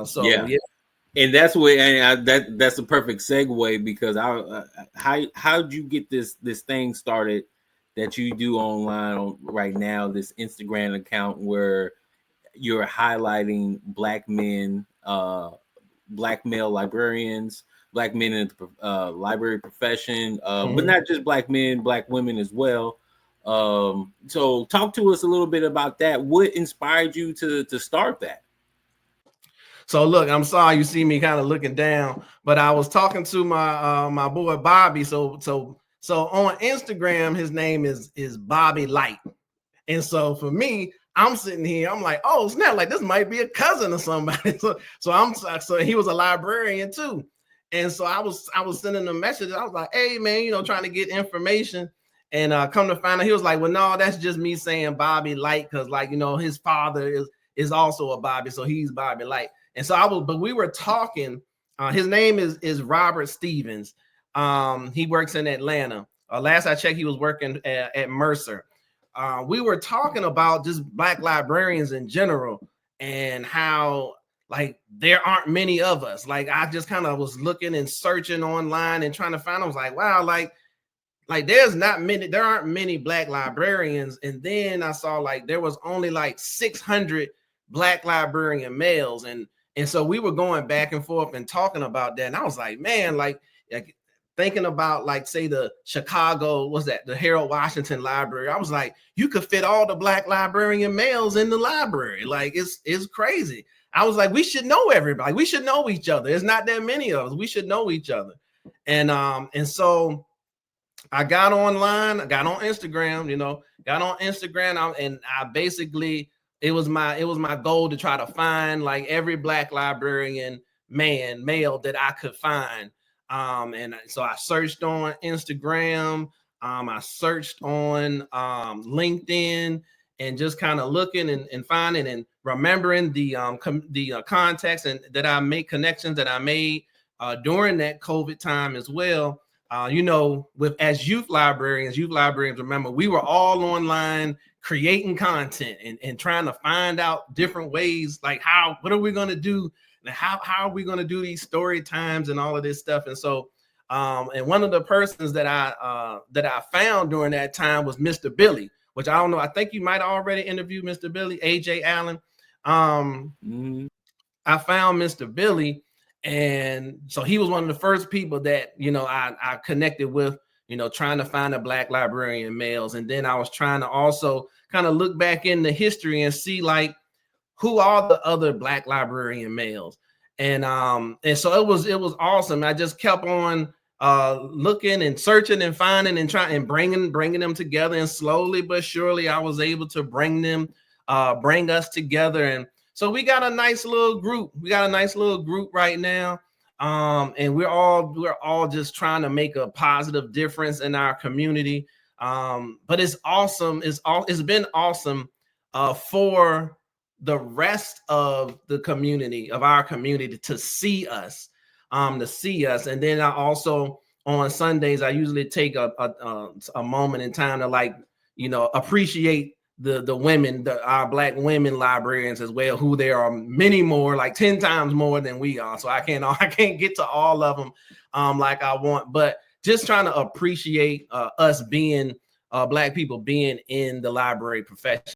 So yeah. And that's where, and that's a perfect segue, because how'd you get this thing started that you do online right now, this Instagram account where you're highlighting black men, black male librarians, black men in the library profession, but not just black men, black women as well. So talk to us a little bit about that. What inspired you to start that? So look, I'm sorry you see me kind of looking down, but I was talking to my boy Bobby. So on Instagram, his name is Bobby Light. And so for me, I'm sitting here, I'm like, oh snap, like this might be a cousin or somebody. So he was a librarian too. And so I was sending him messages. I was like, hey man, trying to get information. And come to find out, he was like, well, no, that's just me saying Bobby Light, because his father is also a Bobby, so he's Bobby Light. And so but we were talking. His name is Robert Stevens. He works in Atlanta. Last I checked, he was working at Mercer. We were talking about just black librarians in general and how like there aren't many of us. Like I just kind of was looking and searching online and trying to find. I was like, wow, like there aren't many black librarians. And then I saw like there was only like 600 black librarian males, and so we were going back and forth and talking about that. And I was like, man, like thinking about like say the Chicago, the Harold Washington Library. I was like, you could fit all the black librarian males in the library. Like it's crazy. I was like, we should know everybody. We should know each other. There's not that many of us. We should know each other. And so I got online, I got on Instagram, and I basically, it was my goal to try to find like every black librarian male that I could find. And so I searched on Instagram, I searched on LinkedIn, and just kind of looking and finding and remembering the contacts and that I made, connections that I made during that COVID time as well. As youth librarians, remember, we were all online creating content and trying to find out different ways, like what are we going to do? And how are we going to do these story times and all of this stuff? And so, and one of the persons that I found during that time was Mr. Billy, which I don't know. I think you might already interview Mr. Billy, AJ Allen. I found Mr. Billy. And so he was one of the first people that, I connected with, trying to find the black librarian males. And then I was trying to also kind of look back into history and see like who are the other black librarian males. And so it was awesome. I just kept on looking and searching and finding and trying and bringing them together. And slowly but surely I was able to bring us together. And so we got a nice little group. Right now. And we're all just trying to make a positive difference in our community. But it's awesome. It's been awesome for the rest of the community, of our community, to see us. And then I also, on Sundays, I usually take a moment in time to appreciate the women, our black women librarians as well, who there are many more, like 10 times more than we are. So I can't get to all of them like I want, but just trying to appreciate us being black people being in the library profession.